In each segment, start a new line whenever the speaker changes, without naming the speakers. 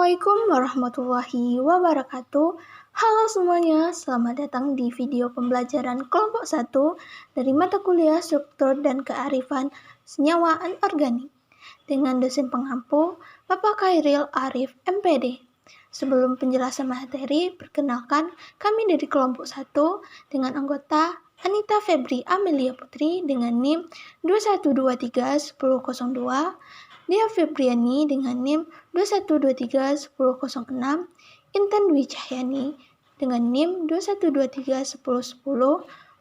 Assalamualaikum warahmatullahi wabarakatuh. Halo semuanya, selamat datang di video pembelajaran kelompok 1 dari mata kuliah struktur dan kearifan senyawa anorganik dengan dosen pengampu Bapak Khairil Arif MPD. Sebelum penjelasan materi, perkenalkan kami dari kelompok 1 dengan anggota Anita Febri Amelia Putri dengan NIM 21231002, Dia Febriani dengan NIM 21231006, Intan Dwi Cahyani dengan NIM 21231010,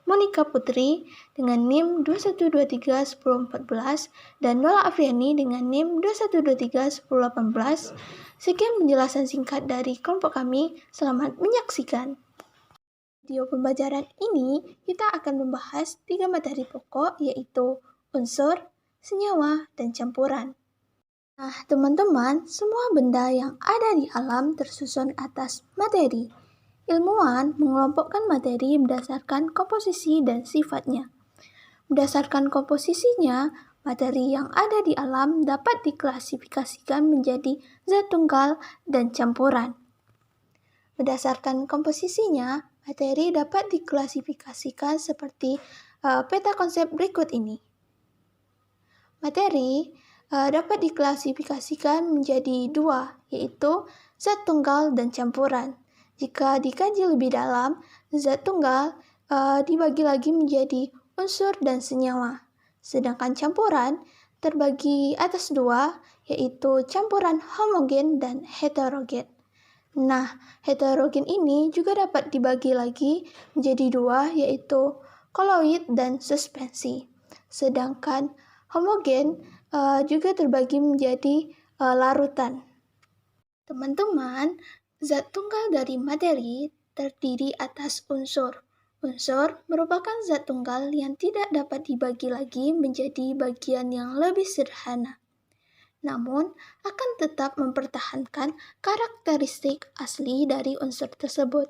Monika Putri dengan NIM 21231014, dan Nola Afriani dengan NIM 21231018. Sekian penjelasan singkat dari kelompok kami. Selamat menyaksikan. Video pembelajaran ini kita akan membahas 3 materi pokok, yaitu unsur, senyawa, dan campuran. Nah, teman-teman, semua benda yang ada di alam tersusun atas materi. Ilmuwan mengelompokkan materi berdasarkan komposisi dan sifatnya. Berdasarkan komposisinya, materi yang ada di alam dapat diklasifikasikan menjadi zat tunggal dan campuran. Berdasarkan komposisinya, materi dapat diklasifikasikan seperti peta konsep berikut ini. Materi dapat diklasifikasikan menjadi 2, yaitu zat tunggal dan campuran. Jika dikaji lebih dalam, zat tunggal dibagi lagi menjadi unsur dan senyawa. Sedangkan campuran terbagi atas 2, yaitu campuran homogen dan heterogen. Nah, heterogen ini juga dapat dibagi lagi menjadi 2, yaitu koloid dan suspensi. Sedangkan homogen juga terbagi menjadi larutan. Teman-teman, zat tunggal dari materi terdiri atas unsur. Unsur merupakan zat tunggal yang tidak dapat dibagi lagi menjadi bagian yang lebih sederhana, namun akan tetap mempertahankan karakteristik asli dari unsur tersebut.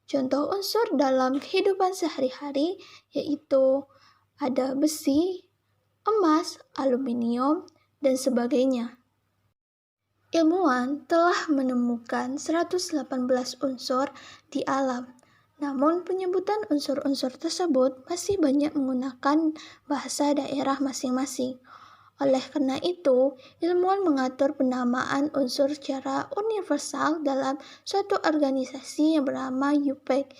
Contoh unsur dalam kehidupan sehari-hari yaitu ada besi, emas, aluminium, dan sebagainya. Ilmuwan telah menemukan 118 unsur di alam, namun penyebutan unsur-unsur tersebut masih banyak menggunakan bahasa daerah masing-masing. Oleh karena itu, ilmuwan mengatur penamaan unsur secara universal dalam suatu organisasi yang bernama UPEC,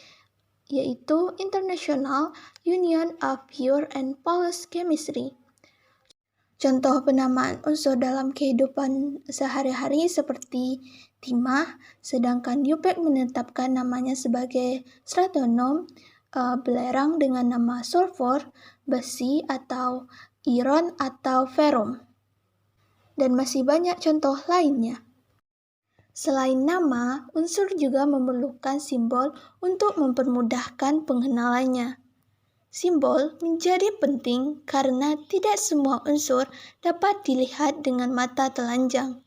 yaitu International Union of Pure and Porous Chemistry. Contoh penamaan unsur dalam kehidupan sehari-hari seperti timah, sedangkan UPEC menetapkan namanya sebagai strontium, belerang dengan nama sulfur, besi atau iron atau ferrum, dan masih banyak contoh lainnya. Selain nama, unsur juga memerlukan simbol untuk mempermudahkan pengenalannya. Simbol menjadi penting karena tidak semua unsur dapat dilihat dengan mata telanjang.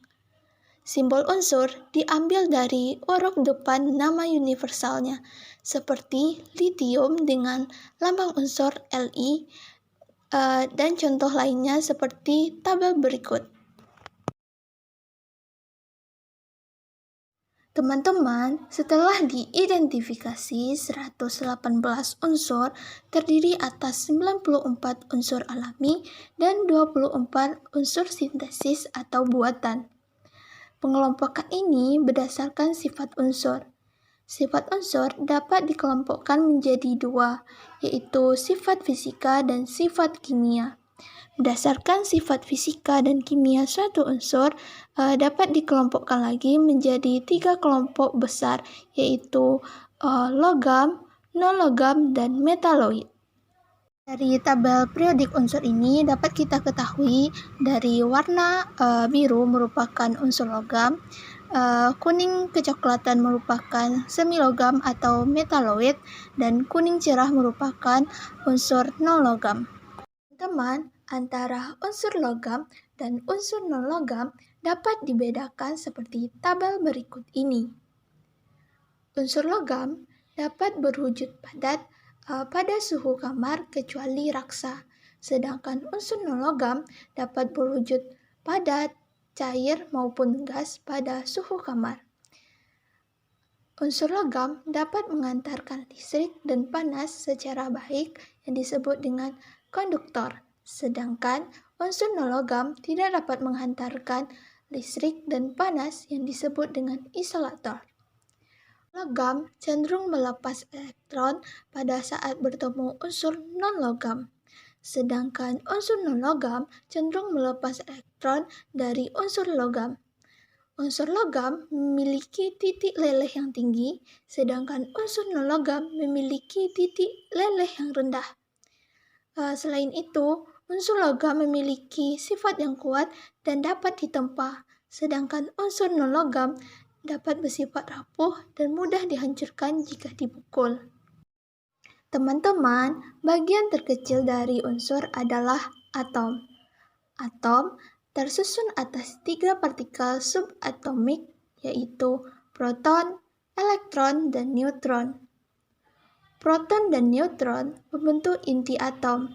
Simbol unsur diambil dari huruf depan nama universalnya, seperti litium dengan lambang unsur Li, dan contoh lainnya seperti tabel berikut. Teman-teman, setelah diidentifikasi 118 unsur terdiri atas 94 unsur alami dan 24 unsur sintesis atau buatan. Pengelompokan ini berdasarkan sifat unsur. Sifat unsur dapat dikelompokkan menjadi 2, yaitu sifat fisika dan sifat kimia. Berdasarkan sifat fisika dan kimia suatu unsur dapat dikelompokkan lagi menjadi 3 kelompok besar, yaitu logam, non-logam, dan metaloid. Dari tabel periodik unsur ini dapat kita ketahui dari warna biru merupakan unsur logam, kuning kecoklatan merupakan semilogam atau metaloid, dan kuning cerah merupakan unsur non-logam. Teman, antara unsur logam dan unsur non-logam dapat dibedakan seperti tabel berikut ini. Unsur logam dapat berwujud padat pada suhu kamar kecuali raksa, sedangkan unsur non-logam dapat berwujud padat, cair maupun gas pada suhu kamar. Unsur logam dapat mengantarkan listrik dan panas secara baik yang disebut dengan konduktor, sedangkan unsur non-logam tidak dapat menghantarkan listrik dan panas yang disebut dengan isolator. Logam cenderung melepas elektron pada saat bertemu unsur non-logam, sedangkan unsur non-logam cenderung melepas elektron dari unsur logam. Unsur logam memiliki titik leleh yang tinggi, sedangkan unsur non-logam memiliki titik leleh yang rendah. Selain itu, unsur logam memiliki sifat yang kuat dan dapat ditempa, sedangkan unsur non-logam dapat bersifat rapuh dan mudah dihancurkan jika dipukul. Teman-teman, bagian terkecil dari unsur adalah atom. Atom tersusun atas 3 partikel subatomik, yaitu proton, elektron, dan neutron. Proton dan neutron membentuk inti atom,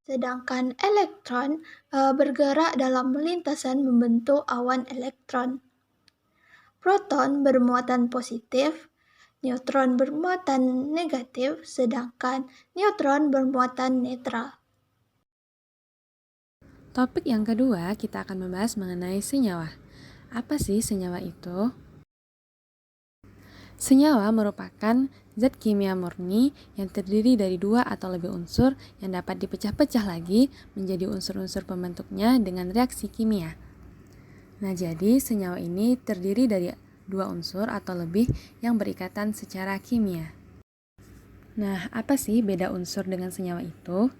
sedangkan elektron bergerak dalam lintasan membentuk awan elektron. Proton bermuatan positif, neutron bermuatan negatif, sedangkan neutron bermuatan netral.
Topik yang kedua, kita akan membahas mengenai senyawa. Apa sih senyawa itu? Senyawa merupakan zat kimia murni yang terdiri dari 2 atau lebih unsur yang dapat dipecah-pecah lagi menjadi unsur-unsur pembentuknya dengan reaksi kimia. Nah, jadi senyawa ini terdiri dari 2 unsur atau lebih yang berikatan secara kimia. Nah, apa sih beda unsur dengan senyawa itu?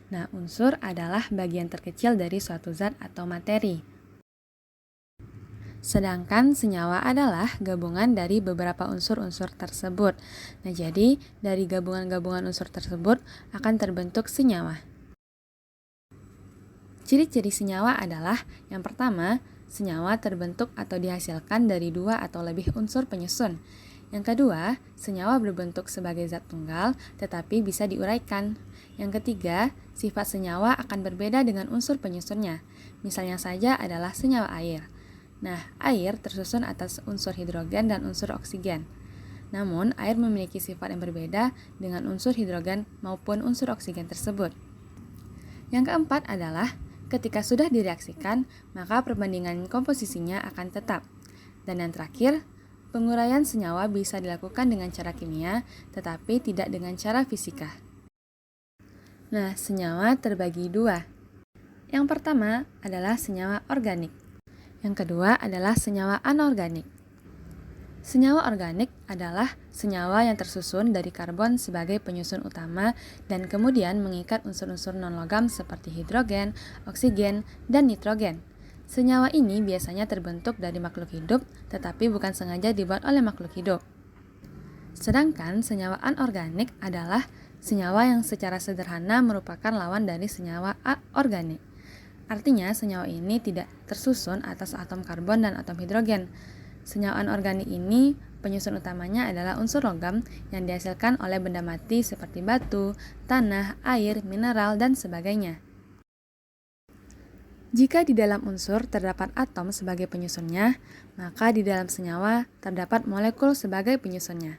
Nah, unsur adalah bagian terkecil dari suatu zat atau materi. Sedangkan senyawa adalah gabungan dari beberapa unsur-unsur tersebut. Nah, jadi dari gabungan-gabungan unsur tersebut akan terbentuk senyawa. Ciri-ciri senyawa adalah yang pertama, senyawa terbentuk atau dihasilkan dari 2 atau lebih unsur penyusun. Yang kedua, senyawa berbentuk sebagai zat tunggal tetapi bisa diuraikan. Yang ketiga, sifat senyawa akan berbeda dengan unsur penyusunnya. Misalnya saja adalah senyawa air. Nah, air tersusun atas unsur hidrogen dan unsur oksigen. Namun, air memiliki sifat yang berbeda dengan unsur hidrogen maupun unsur oksigen tersebut. Yang keempat adalah, ketika sudah direaksikan, maka perbandingan komposisinya akan tetap. Dan yang terakhir, penguraian senyawa bisa dilakukan dengan cara kimia, tetapi tidak dengan cara fisika. Nah, senyawa terbagi 2. Yang pertama adalah senyawa organik. Yang kedua adalah senyawa anorganik. Senyawa organik adalah senyawa yang tersusun dari karbon sebagai penyusun utama dan kemudian mengikat unsur-unsur non-logam seperti hidrogen, oksigen, dan nitrogen. Senyawa ini biasanya terbentuk dari makhluk hidup, tetapi bukan sengaja dibuat oleh makhluk hidup. Sedangkan senyawa anorganik adalah senyawa yang secara sederhana merupakan lawan dari senyawa organik. Artinya, senyawa ini tidak tersusun atas atom karbon dan atom hidrogen. Senyawa anorganik ini, penyusun utamanya adalah unsur logam yang dihasilkan oleh benda mati seperti batu, tanah, air, mineral, dan sebagainya. Jika di dalam unsur terdapat atom sebagai penyusunnya, maka di dalam senyawa terdapat molekul sebagai penyusunnya.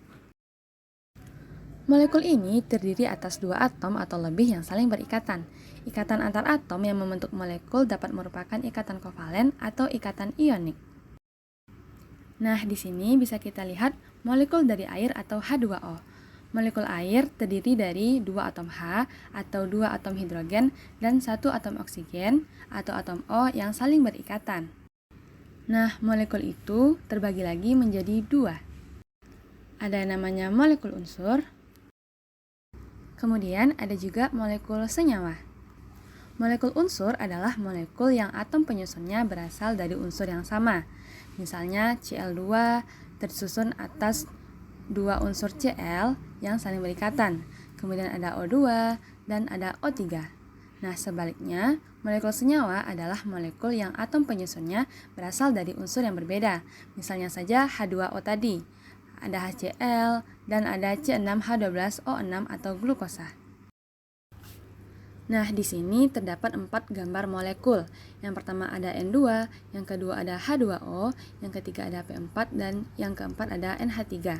Molekul ini terdiri atas 2 atom atau lebih yang saling berikatan. Ikatan antar atom yang membentuk molekul dapat merupakan ikatan kovalen atau ikatan ionik. Nah, di sini bisa kita lihat molekul dari air atau H2O. Molekul air terdiri dari 2 atom H atau 2 atom hidrogen dan 1 atom oksigen atau atom O yang saling berikatan. Nah, molekul itu terbagi lagi menjadi 2. Ada yang namanya molekul unsur, kemudian ada juga molekul senyawa. Molekul unsur adalah molekul yang atom penyusunnya berasal dari unsur yang sama. Misalnya Cl2 tersusun atas 2 unsur Cl yang saling berikatan. Kemudian ada O2 dan ada O3. Nah, sebaliknya, molekul senyawa adalah molekul yang atom penyusunnya berasal dari unsur yang berbeda. Misalnya saja H2O tadi. Ada HCl dan ada C6H12O6 atau glukosa. Nah, di sini terdapat 4 gambar molekul. Yang pertama ada N2, yang kedua ada H2O, yang ketiga ada P4, dan yang keempat ada NH3.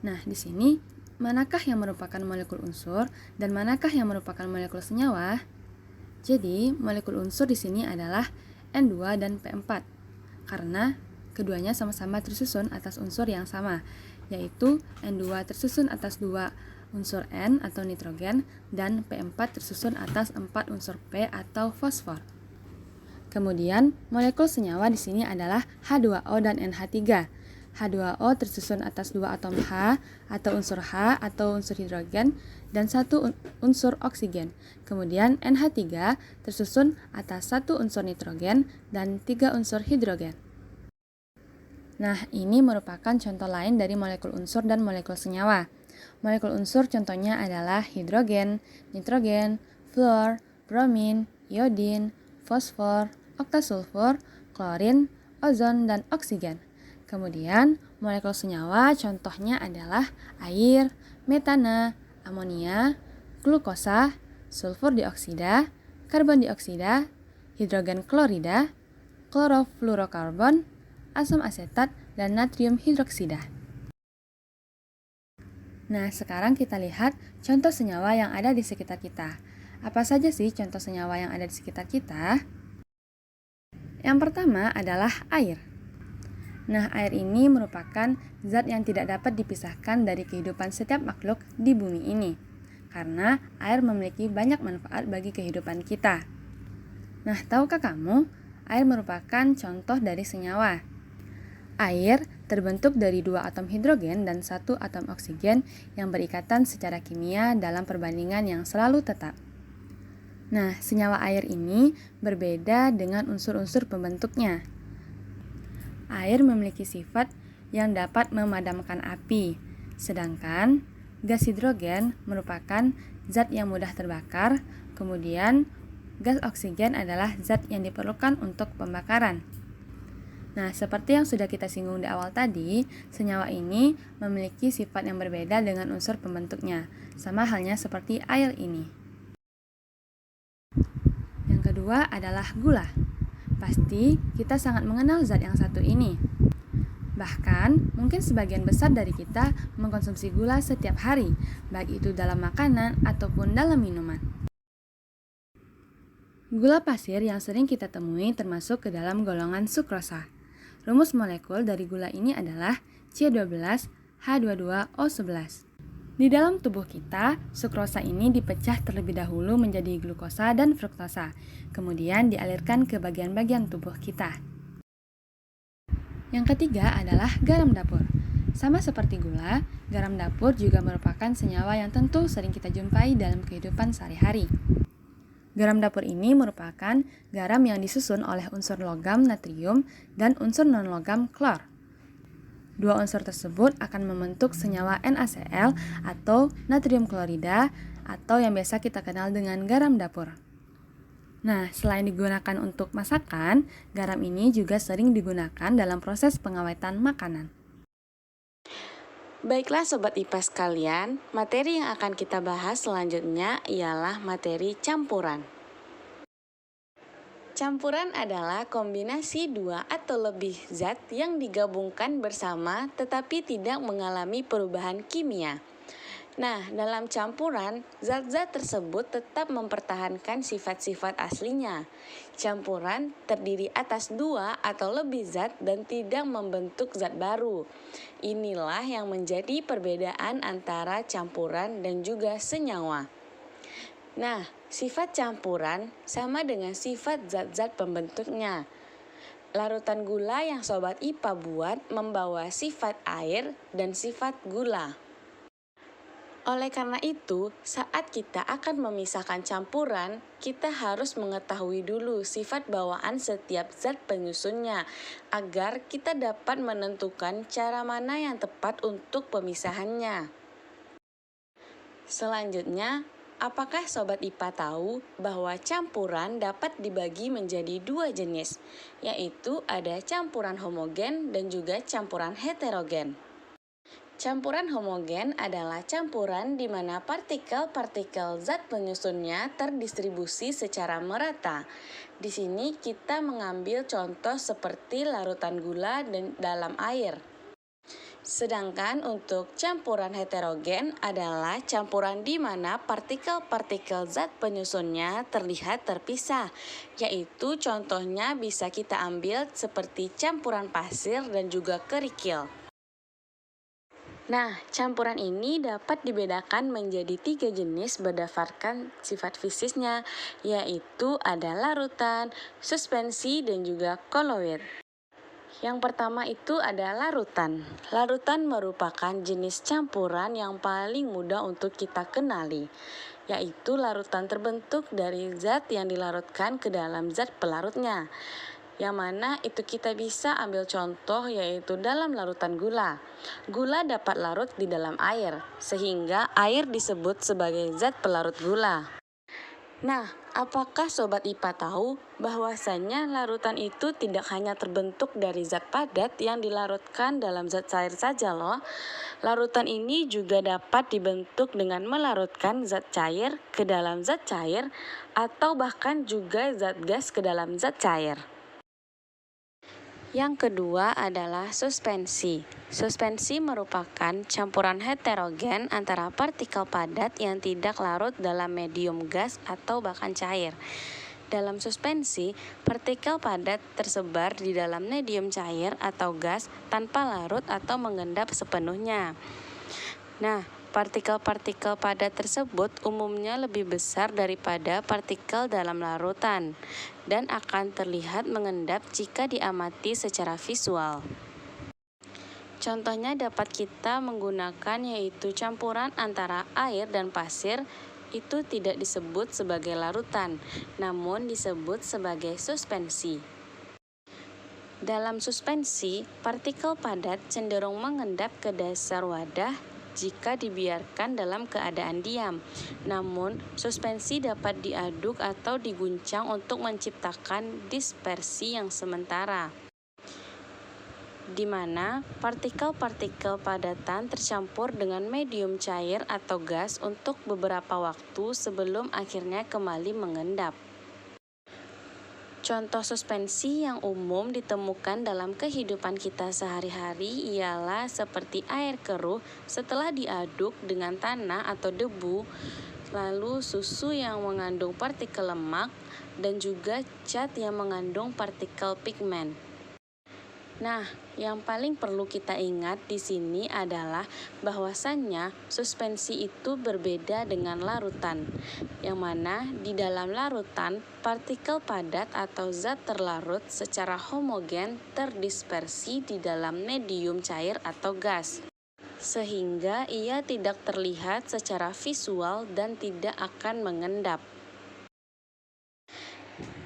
Nah, di sini manakah yang merupakan molekul unsur dan manakah yang merupakan molekul senyawa? Jadi, molekul unsur di sini adalah N2 dan P4 karena keduanya sama-sama tersusun atas unsur yang sama, yaitu N2 tersusun atas 2 unsur N atau nitrogen dan P4 tersusun atas 4 unsur P atau fosfor. Kemudian, molekul senyawa di sini adalah H2O dan NH3. H2O tersusun atas 2 atom H atau unsur H atau unsur hidrogen dan 1 unsur oksigen. Kemudian NH3 tersusun atas 1 unsur nitrogen dan 3 unsur hidrogen. Nah, ini merupakan contoh lain dari molekul unsur dan molekul senyawa. Molekul unsur contohnya adalah hidrogen, nitrogen, fluor, bromin, iodin, fosfor, oktasulfur, klorin, ozon, dan oksigen. Kemudian, molekul senyawa contohnya adalah air, metana, amonia, glukosa, sulfur dioksida, karbon dioksida, hidrogen klorida, klorofluorokarbon, asam asetat, dan natrium hidroksida. Nah, sekarang kita lihat contoh senyawa yang ada di sekitar kita. Apa saja sih contoh senyawa yang ada di sekitar kita? Yang pertama adalah air. Nah, air ini merupakan zat yang tidak dapat dipisahkan dari kehidupan setiap makhluk di bumi ini, karena air memiliki banyak manfaat bagi kehidupan kita. Nah, tahukah kamu, air merupakan contoh dari senyawa. Air terbentuk dari 2 atom hidrogen dan 1 atom oksigen yang berikatan secara kimia dalam perbandingan yang selalu tetap. Nah, senyawa air ini berbeda dengan unsur-unsur pembentuknya. Air memiliki sifat yang dapat memadamkan api, sedangkan gas hidrogen merupakan zat yang mudah terbakar, kemudian gas oksigen adalah zat yang diperlukan untuk pembakaran. Nah, seperti yang sudah kita singgung di awal tadi, senyawa ini memiliki sifat yang berbeda dengan unsur pembentuknya, sama halnya seperti air ini. Yang kedua adalah gula. Pasti kita sangat mengenal zat yang satu ini. Bahkan, mungkin sebagian besar dari kita mengkonsumsi gula setiap hari, baik itu dalam makanan ataupun dalam minuman. Gula pasir yang sering kita temui termasuk ke dalam golongan sukrosa. Rumus molekul dari gula ini adalah C12H22O11. Di dalam tubuh kita, sukrosa ini dipecah terlebih dahulu menjadi glukosa dan fruktosa, kemudian dialirkan ke bagian-bagian tubuh kita. Yang ketiga adalah garam dapur. Sama seperti gula, garam dapur juga merupakan senyawa yang tentu sering kita jumpai dalam kehidupan sehari-hari. Garam dapur ini merupakan garam yang disusun oleh unsur logam natrium dan unsur non-logam klor. Dua unsur tersebut akan membentuk senyawa NaCl atau natrium klorida atau yang biasa kita kenal dengan garam dapur. Nah, selain digunakan untuk masakan, garam ini juga sering digunakan dalam proses pengawetan makanan.
Baiklah Sobat IPA sekalian, materi yang akan kita bahas selanjutnya ialah materi campuran. Campuran adalah kombinasi 2 atau lebih zat yang digabungkan bersama tetapi tidak mengalami perubahan kimia. Nah, dalam campuran, zat-zat tersebut tetap mempertahankan sifat-sifat aslinya. Campuran terdiri atas 2 atau lebih zat dan tidak membentuk zat baru. Inilah yang menjadi perbedaan antara campuran dan juga senyawa. Nah, sifat campuran sama dengan sifat zat-zat pembentuknya. Larutan gula yang Sobat IPA buat membawa sifat air dan sifat gula. Oleh karena itu, saat kita akan memisahkan campuran, kita harus mengetahui dulu sifat bawaan setiap zat penyusunnya, agar kita dapat menentukan cara mana yang tepat untuk pemisahannya. Selanjutnya, apakah Sobat IPA tahu bahwa campuran dapat dibagi menjadi 2 jenis, yaitu ada campuran homogen dan juga campuran heterogen. Campuran homogen adalah campuran di mana partikel-partikel zat penyusunnya terdistribusi secara merata. Di sini kita mengambil contoh seperti larutan gula dalam air. Sedangkan untuk campuran heterogen adalah campuran di mana partikel-partikel zat penyusunnya terlihat terpisah, yaitu contohnya bisa kita ambil seperti campuran pasir dan juga kerikil. Nah, campuran ini dapat dibedakan menjadi 3 jenis berdasarkan sifat fisiknya, yaitu ada larutan, suspensi, dan juga koloid. Yang pertama itu ada larutan. Larutan merupakan jenis campuran yang paling mudah untuk kita kenali, yaitu larutan terbentuk dari zat yang dilarutkan ke dalam zat pelarutnya. Yang mana itu kita bisa ambil contoh yaitu dalam larutan gula. Gula dapat larut di dalam air, sehingga air disebut sebagai zat pelarut gula. Nah, apakah Sobat IPA tahu bahwasannya larutan itu tidak hanya terbentuk dari zat padat yang dilarutkan dalam zat cair saja loh. Larutan ini juga dapat dibentuk dengan melarutkan zat cair ke dalam zat cair atau bahkan juga zat gas ke dalam zat cair. Yang kedua adalah suspensi. Suspensi merupakan campuran heterogen antara partikel padat yang tidak larut dalam medium gas atau bahkan cair. Dalam suspensi, partikel padat tersebar di dalam medium cair atau gas tanpa larut atau mengendap sepenuhnya. Nah, partikel-partikel padat tersebut umumnya lebih besar daripada partikel dalam larutan dan akan terlihat mengendap jika diamati secara visual. Contohnya dapat kita menggunakan yaitu campuran antara air dan pasir itu tidak disebut sebagai larutan, namun disebut sebagai suspensi. Dalam suspensi, partikel padat cenderung mengendap ke dasar wadah jika dibiarkan dalam keadaan diam. Namun, suspensi dapat diaduk atau diguncang untuk menciptakan dispersi yang sementara, di mana partikel-partikel padatan tercampur dengan medium cair atau gas untuk beberapa waktu sebelum akhirnya kembali mengendap. Contoh suspensi yang umum ditemukan dalam kehidupan kita sehari-hari ialah seperti air keruh setelah diaduk dengan tanah atau debu, lalu susu yang mengandung partikel lemak, dan juga cat yang mengandung partikel pigmen. Nah, yang paling perlu kita ingat di sini adalah bahwasannya suspensi itu berbeda dengan larutan, yang mana di dalam larutan partikel padat atau zat terlarut secara homogen terdispersi di dalam medium cair atau gas, sehingga ia tidak terlihat secara visual dan tidak akan mengendap.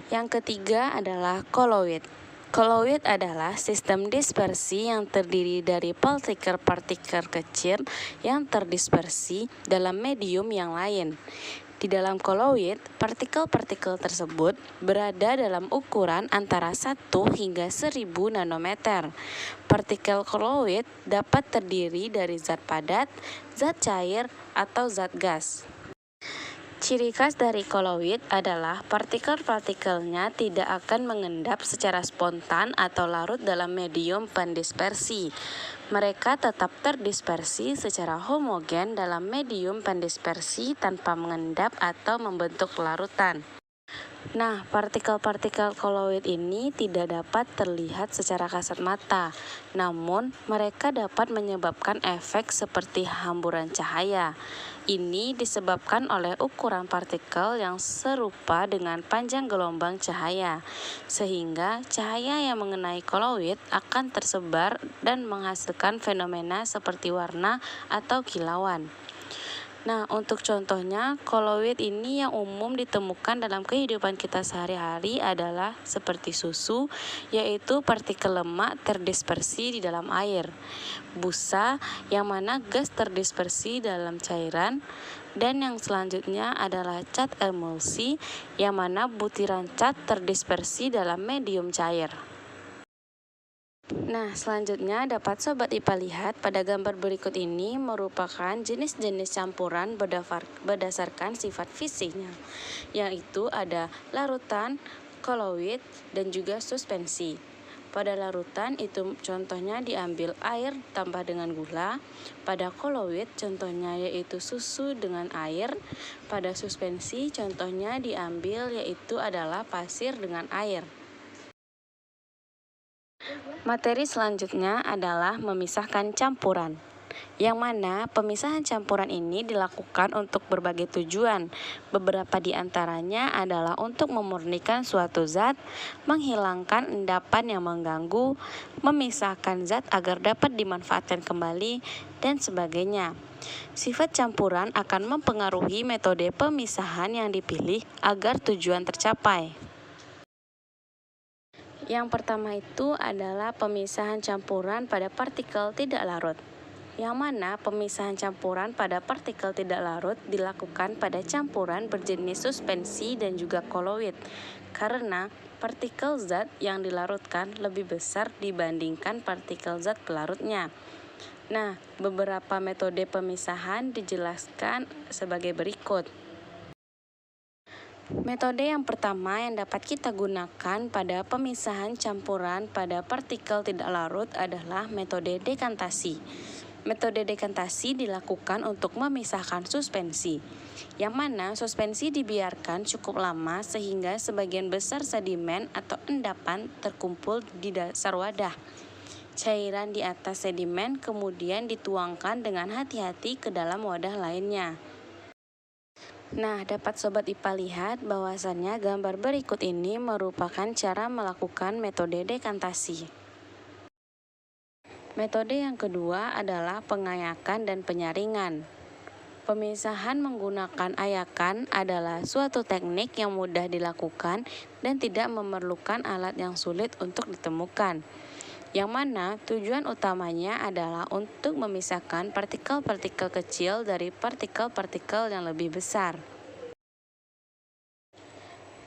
Yang ketiga adalah koloid. Koloid adalah sistem dispersi yang terdiri dari partikel-partikel kecil yang terdispersi dalam medium yang lain. Di dalam koloid, partikel-partikel tersebut berada dalam ukuran antara 1 hingga 1000 nanometer. Partikel koloid dapat terdiri dari zat padat, zat cair, atau zat gas. Ciri khas dari koloid adalah partikel-partikelnya tidak akan mengendap secara spontan atau larut dalam medium pendispersi. Mereka tetap terdispersi secara homogen dalam medium pendispersi tanpa mengendap atau membentuk larutan. Nah, partikel-partikel koloid ini tidak dapat terlihat secara kasat mata, namun mereka dapat menyebabkan efek seperti hamburan cahaya. Ini disebabkan oleh ukuran partikel yang serupa dengan panjang gelombang cahaya, sehingga cahaya yang mengenai koloid akan tersebar dan menghasilkan fenomena seperti warna atau kilauan. Nah, untuk contohnya, koloid ini yang umum ditemukan dalam kehidupan kita sehari-hari adalah seperti susu, yaitu partikel lemak terdispersi di dalam air, busa, yang mana gas terdispersi dalam cairan, dan yang selanjutnya adalah cat emulsi, yang mana butiran cat terdispersi dalam medium cair. Nah, selanjutnya dapat Sobat IPA lihat pada gambar berikut ini merupakan jenis-jenis campuran berdasarkan sifat fisiknya, yaitu ada larutan, koloid, dan juga suspensi. Pada larutan itu contohnya diambil air tambah dengan gula. Pada koloid contohnya yaitu susu dengan air. Pada suspensi contohnya diambil yaitu adalah pasir dengan air. Materi selanjutnya adalah memisahkan campuran, yang mana pemisahan campuran ini dilakukan untuk berbagai tujuan. Beberapa di antaranya adalah untuk memurnikan suatu zat, menghilangkan endapan yang mengganggu, memisahkan zat agar dapat dimanfaatkan kembali, dan sebagainya. Sifat campuran akan mempengaruhi metode pemisahan yang dipilih agar tujuan tercapai. Yang pertama itu adalah pemisahan campuran pada partikel tidak larut, yang mana pemisahan campuran pada partikel tidak larut dilakukan pada campuran berjenis suspensi dan juga koloid, karena partikel zat yang dilarutkan lebih besar dibandingkan partikel zat pelarutnya. Nah, beberapa metode pemisahan dijelaskan sebagai berikut. Metode yang pertama yang dapat kita gunakan pada pemisahan campuran pada partikel tidak larut adalah metode dekantasi. Metode dekantasi dilakukan untuk memisahkan suspensi, yang mana suspensi dibiarkan cukup lama sehingga sebagian besar sedimen atau endapan terkumpul di dasar wadah. Cairan di atas sedimen kemudian dituangkan dengan hati-hati ke dalam wadah lainnya. Nah, dapat Sobat IPA lihat bahwasannya gambar berikut ini merupakan cara melakukan metode dekantasi. Metode yang kedua adalah pengayakan dan penyaringan. Pemisahan menggunakan ayakan adalah suatu teknik yang mudah dilakukan dan tidak memerlukan alat yang sulit untuk ditemukan, yang mana tujuan utamanya adalah untuk memisahkan partikel-partikel kecil dari partikel-partikel yang lebih besar.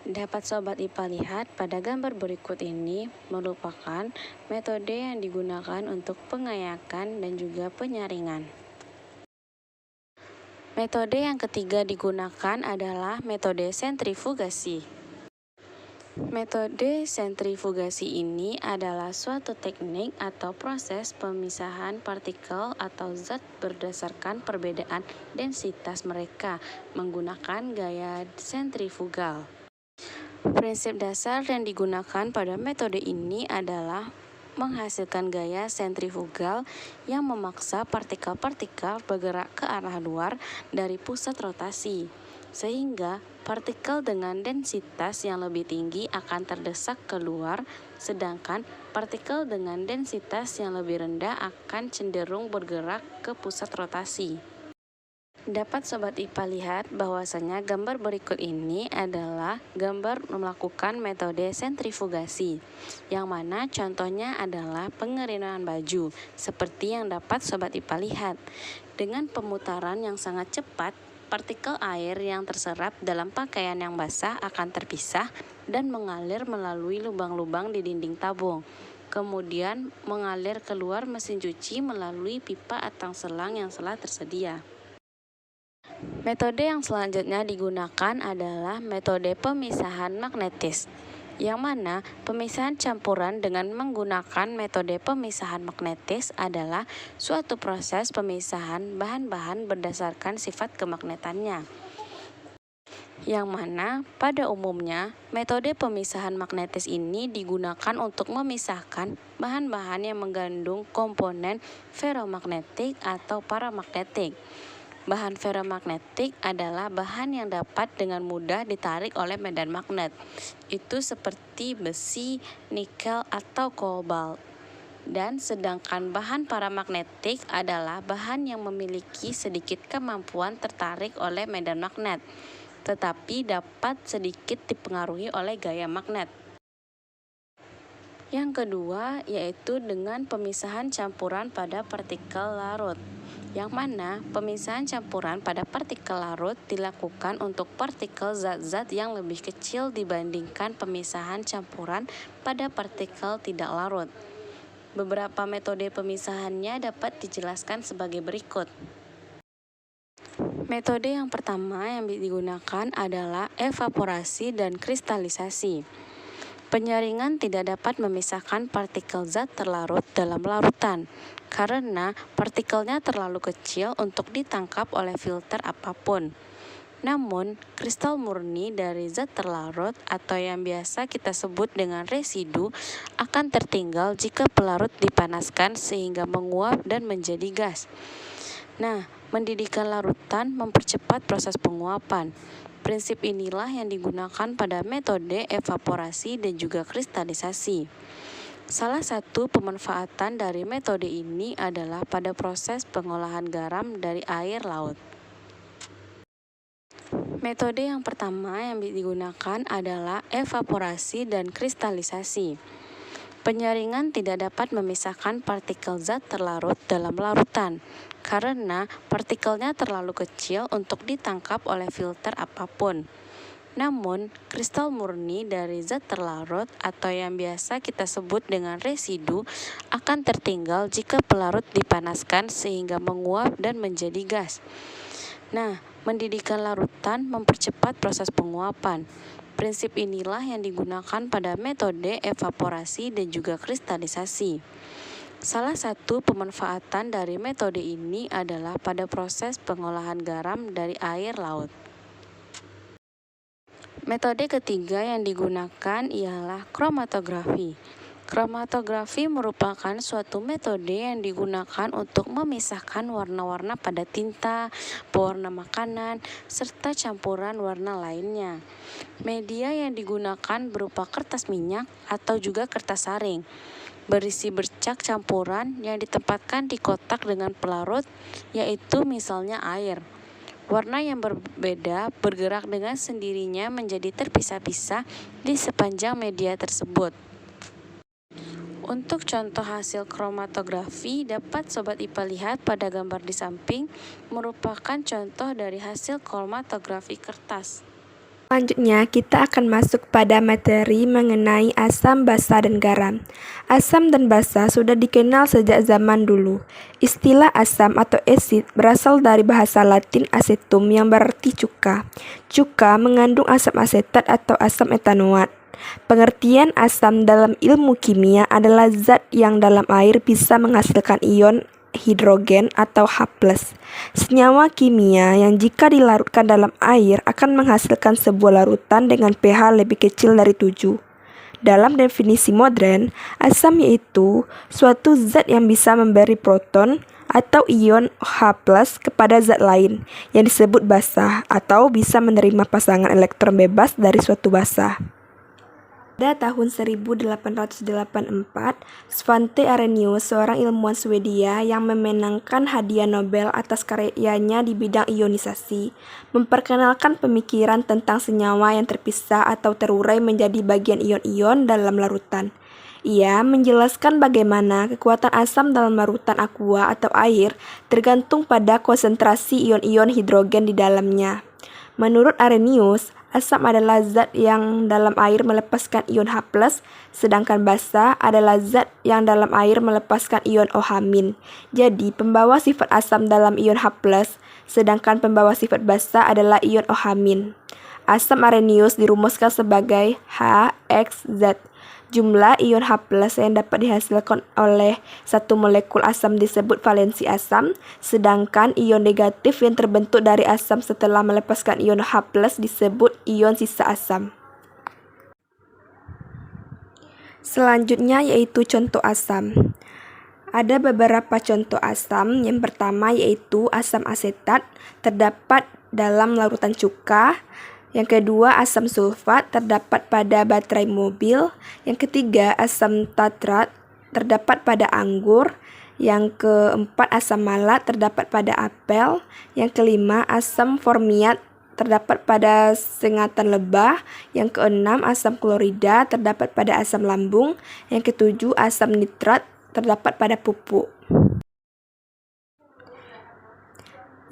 Dapat Sobat IPA lihat pada gambar berikut ini merupakan metode yang digunakan untuk pengayakan dan juga penyaringan. Metode yang ketiga digunakan adalah metode sentrifugasi. Metode sentrifugasi ini adalah suatu teknik atau proses pemisahan partikel atau zat berdasarkan perbedaan densitas mereka menggunakan gaya sentrifugal. Prinsip dasar yang digunakan pada metode ini adalah menghasilkan gaya sentrifugal yang memaksa partikel-partikel bergerak ke arah luar dari pusat rotasi, sehingga partikel dengan densitas yang lebih tinggi akan terdesak keluar, sedangkan partikel dengan densitas yang lebih rendah akan cenderung bergerak ke pusat rotasi. Dapat Sobat IPA lihat bahwasanya gambar berikut ini adalah gambar melakukan metode sentrifugasi, yang mana contohnya adalah pengeringan baju, seperti yang dapat Sobat IPA lihat. Dengan pemutaran yang sangat cepat, partikel air yang terserap dalam pakaian yang basah akan terpisah dan mengalir melalui lubang-lubang di dinding tabung. Kemudian mengalir keluar mesin cuci melalui pipa atau selang yang telah tersedia. Metode yang selanjutnya digunakan adalah metode pemisahan magnetis, yang mana pemisahan campuran dengan menggunakan metode pemisahan magnetis adalah suatu proses pemisahan bahan-bahan berdasarkan sifat kemagnetannya, yang mana pada umumnya metode pemisahan magnetis ini digunakan untuk memisahkan bahan-bahan yang mengandung komponen ferromagnetik atau paramagnetik. Bahan ferromagnetik adalah bahan yang dapat dengan mudah ditarik oleh medan magnet. Itu seperti besi, nikel, atau kobalt. Dan sedangkan bahan paramagnetik adalah bahan yang memiliki sedikit kemampuan tertarik oleh medan magnet, tetapi dapat sedikit dipengaruhi oleh gaya magnet. Yang kedua yaitu dengan pemisahan campuran pada partikel larut, yang mana pemisahan campuran pada partikel larut dilakukan untuk partikel zat-zat yang lebih kecil dibandingkan pemisahan campuran pada partikel tidak larut. Beberapa metode pemisahannya dapat dijelaskan sebagai berikut. Metode yang pertama yang digunakan adalah evaporasi dan kristalisasi. Penyaringan tidak dapat memisahkan partikel zat terlarut dalam larutan, karena partikelnya terlalu kecil untuk ditangkap oleh filter apapun. Namun, kristal murni dari zat terlarut atau yang biasa kita sebut dengan residu akan tertinggal jika pelarut dipanaskan sehingga menguap dan menjadi gas. Nah, mendidihkan larutan mempercepat proses penguapan. Prinsip inilah yang digunakan pada metode evaporasi dan juga kristalisasi. Salah satu pemanfaatan dari metode ini adalah pada proses pengolahan garam dari air laut. Metode yang pertama yang digunakan adalah evaporasi dan kristalisasi. Penyaringan tidak dapat memisahkan partikel zat terlarut dalam larutan, karena partikelnya terlalu kecil untuk ditangkap oleh filter apapun. Namun, kristal murni dari zat terlarut atau yang biasa kita sebut dengan residu akan tertinggal jika pelarut dipanaskan sehingga menguap dan menjadi gas. Nah, mendidihkan larutan mempercepat proses penguapan. Prinsip inilah yang digunakan pada metode evaporasi dan juga kristalisasi. Salah satu pemanfaatan dari metode ini adalah pada proses pengolahan garam dari air laut. Metode ketiga yang digunakan ialah kromatografi. Kromatografi merupakan suatu metode yang digunakan untuk memisahkan warna-warna pada tinta, pewarna makanan, serta campuran warna lainnya. Media yang digunakan berupa kertas minyak atau juga kertas saring, berisi bercak campuran yang ditempatkan di kotak dengan pelarut, yaitu misalnya air. Warna yang berbeda bergerak dengan sendirinya menjadi terpisah-pisah di sepanjang media tersebut. Untuk contoh hasil kromatografi dapat Sobat IPA lihat pada gambar di samping, merupakan contoh dari hasil kromatografi kertas.
Selanjutnya, kita akan masuk pada materi mengenai asam, basa, dan garam. Asam dan basa sudah dikenal sejak zaman dulu. Istilah asam atau asid berasal dari bahasa Latin acetum yang berarti cuka. Cuka mengandung asam asetat atau asam etanoat. Pengertian asam dalam ilmu kimia adalah zat yang dalam air bisa menghasilkan ion hidrogen atau H+. Senyawa kimia yang jika dilarutkan dalam air akan menghasilkan sebuah larutan dengan pH lebih kecil dari 7. Dalam definisi modern, asam yaitu suatu zat yang bisa memberi proton atau ion H+ kepada zat lain yang disebut basa atau bisa menerima pasangan elektron bebas dari suatu basa. Pada tahun 1884, Svante Arrhenius, seorang ilmuwan Swedia yang memenangkan hadiah Nobel atas karyanya di bidang ionisasi, memperkenalkan pemikiran tentang senyawa yang terpisah atau terurai menjadi bagian ion-ion dalam larutan. Ia menjelaskan bagaimana kekuatan asam dalam larutan aqua atau air tergantung pada konsentrasi ion-ion hidrogen di dalamnya. Menurut Arrhenius, asam adalah zat yang dalam air melepaskan ion H+, sedangkan basa adalah zat yang dalam air melepaskan ion OH-. Jadi, pembawa sifat asam dalam ion H+, sedangkan pembawa sifat basa adalah ion OH-. Asam Arrhenius dirumuskan sebagai HXZ. Jumlah ion H+ yang dapat dihasilkan oleh satu molekul asam disebut valensi asam, sedangkan ion negatif yang terbentuk dari asam setelah melepaskan ion H+ disebut ion sisa asam. Selanjutnya yaitu contoh asam. Ada beberapa contoh asam. Yang pertama yaitu asam asetat, terdapat dalam larutan cuka. Yang kedua, asam sulfat terdapat pada baterai mobil. Yang ketiga, asam tartrat terdapat pada anggur. Yang keempat, asam malat terdapat pada apel. Yang kelima, asam formiat terdapat pada sengatan lebah. Yang keenam, asam klorida terdapat pada asam lambung. Yang ketujuh, asam nitrat terdapat pada pupuk.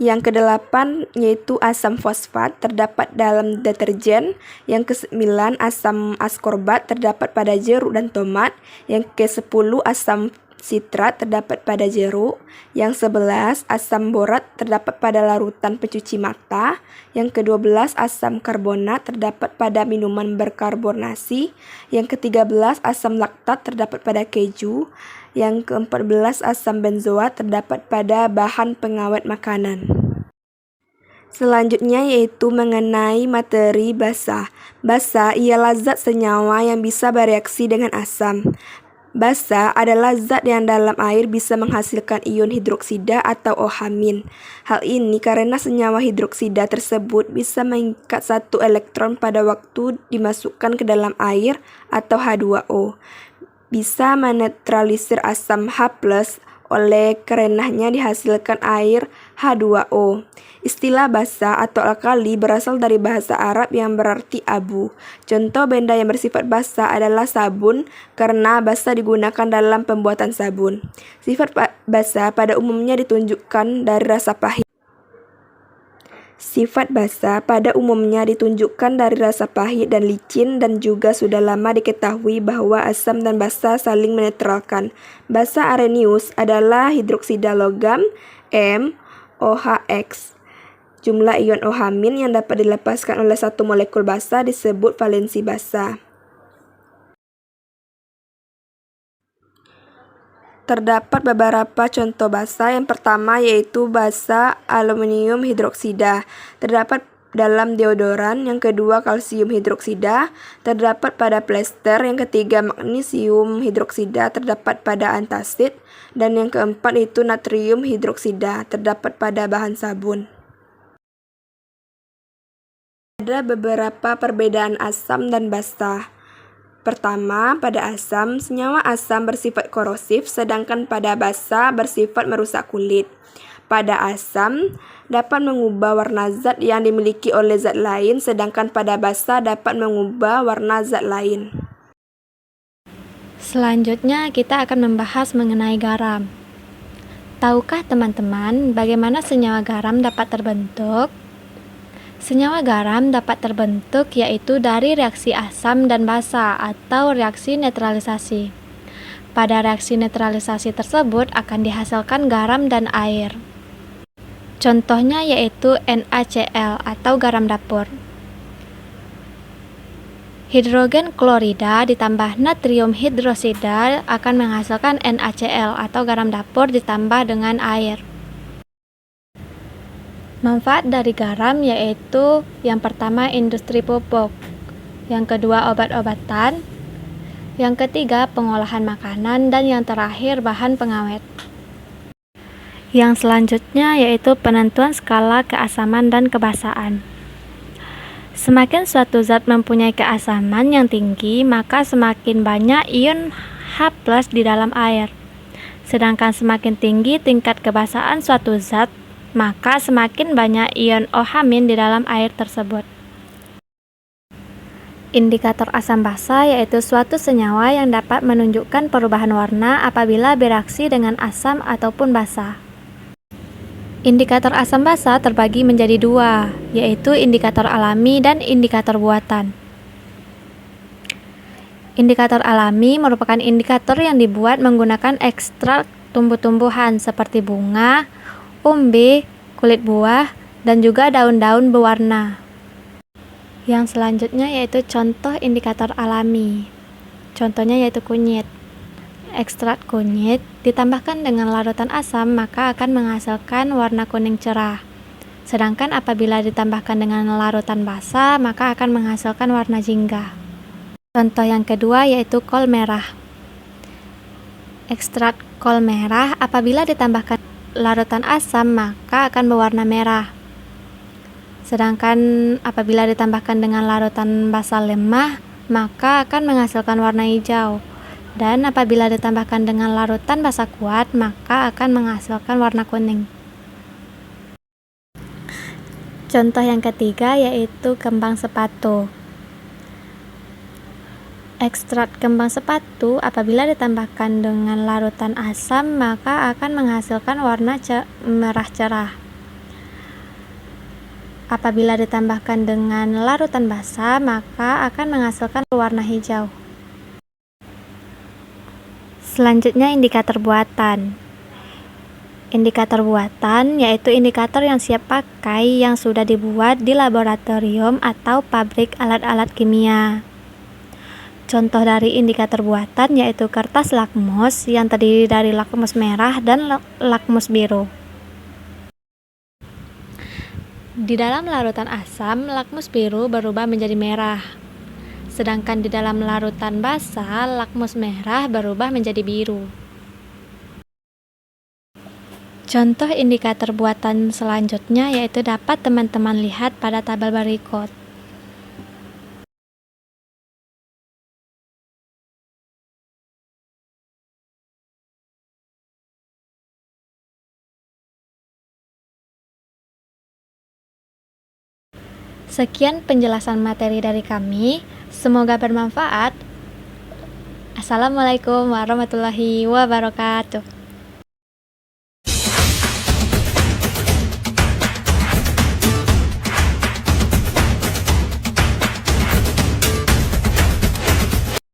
Yang kedelapan yaitu asam fosfat terdapat dalam deterjen. Yang kesembilan asam askorbat terdapat pada jeruk dan tomat. Yang ke-10 asam sitrat terdapat pada jeruk. Yang 11, asam borat terdapat pada larutan pencuci mata. Yang ke-12, asam karbonat terdapat pada minuman berkarbonasi. Yang ke-13, asam laktat terdapat pada keju. Yang ke-14, asam benzoat terdapat pada bahan pengawet makanan. Selanjutnya yaitu mengenai materi basa. Basa ialah zat senyawa yang bisa bereaksi dengan asam. Basa adalah zat yang dalam air bisa menghasilkan ion hidroksida atau OH-. Hal ini karena senyawa hidroksida tersebut bisa mengikat satu elektron pada waktu dimasukkan ke dalam air atau H2O. Bisa menetralisir asam H+, oleh karenanya dihasilkan air H2O. Istilah basa atau alkali berasal dari bahasa Arab yang berarti abu. Contoh benda yang bersifat basa adalah sabun karena basa digunakan dalam pembuatan sabun. Sifat basa pada umumnya ditunjukkan dari rasa pahit. Sifat basa pada umumnya ditunjukkan dari rasa pahit dan licin dan juga sudah lama diketahui bahwa asam dan basa saling menetralkan. Basa areneus adalah hidroksida logam MOHX. Jumlah ion OH- yang dapat dilepaskan oleh satu molekul basa disebut valensi basa. Terdapat beberapa contoh basa. Yang pertama yaitu basa aluminium hidroksida. Terdapat dalam deodoran. Yang kedua kalsium hidroksida. Terdapat pada plester. Yang ketiga magnesium hidroksida. Terdapat pada antacid. Dan yang keempat itu natrium hidroksida. Terdapat pada bahan sabun. Ada beberapa perbedaan asam dan basa. Pertama, pada asam, senyawa asam bersifat korosif, sedangkan pada basa bersifat merusak kulit. Pada asam, dapat mengubah warna zat yang dimiliki oleh zat lain, sedangkan pada basa dapat mengubah warna zat lain.
Selanjutnya, kita akan membahas mengenai garam. Tahukah teman-teman bagaimana senyawa garam dapat terbentuk? Senyawa garam dapat terbentuk yaitu dari reaksi asam dan basa atau reaksi netralisasi. Pada reaksi netralisasi tersebut akan dihasilkan garam dan air. Contohnya yaitu NaCl atau garam dapur. Hidrogen klorida ditambah natrium hidroksida akan menghasilkan NaCl atau garam dapur ditambah dengan air. Manfaat dari garam yaitu yang pertama industri pupuk, yang kedua obat-obatan, yang ketiga pengolahan makanan, dan yang terakhir bahan pengawet. Yang selanjutnya yaitu penentuan skala keasaman dan kebasaan. Semakin suatu zat mempunyai keasaman yang tinggi, maka semakin banyak ion H+ di dalam air. Sedangkan semakin tinggi tingkat kebasaan suatu zat, maka semakin banyak ion OH- di dalam air tersebut. Indikator asam basa yaitu suatu senyawa yang dapat menunjukkan perubahan warna apabila bereaksi dengan asam ataupun basa. Indikator asam basa terbagi menjadi dua, yaitu indikator alami dan indikator buatan. Indikator alami merupakan indikator yang dibuat menggunakan ekstrak tumbuh-tumbuhan seperti bunga, umbi, kulit buah, dan juga daun-daun berwarna. Yang selanjutnya yaitu contoh indikator alami. Contohnya yaitu kunyit. Ekstrak kunyit ditambahkan dengan larutan asam maka akan menghasilkan warna kuning cerah. Sedangkan apabila ditambahkan dengan larutan basa maka akan menghasilkan warna jingga. Contoh yang kedua yaitu kol merah. Ekstrak kol merah apabila ditambahkan larutan asam maka akan berwarna merah. Sedangkan apabila ditambahkan dengan larutan basa lemah maka akan menghasilkan warna hijau. Dan apabila ditambahkan dengan larutan basa kuat maka akan menghasilkan warna kuning. Contoh yang ketiga yaitu kembang sepatu. Ekstrak kembang sepatu apabila ditambahkan dengan larutan asam maka akan menghasilkan warna merah cerah. Apabila ditambahkan dengan larutan basa maka akan menghasilkan warna hijau. Selanjutnya indikator buatan. Indikator buatan yaitu indikator yang siap pakai yang sudah dibuat di laboratorium atau pabrik alat-alat kimia. Contoh dari indikator buatan yaitu kertas lakmus yang terdiri dari lakmus merah dan lakmus biru. Di dalam larutan asam, lakmus biru berubah menjadi merah. Sedangkan di dalam larutan basa, lakmus merah berubah menjadi biru. Contoh indikator buatan selanjutnya yaitu dapat teman-teman lihat pada tabel berikut. Sekian penjelasan materi dari kami, semoga bermanfaat. Assalamualaikum warahmatullahi wabarakatuh.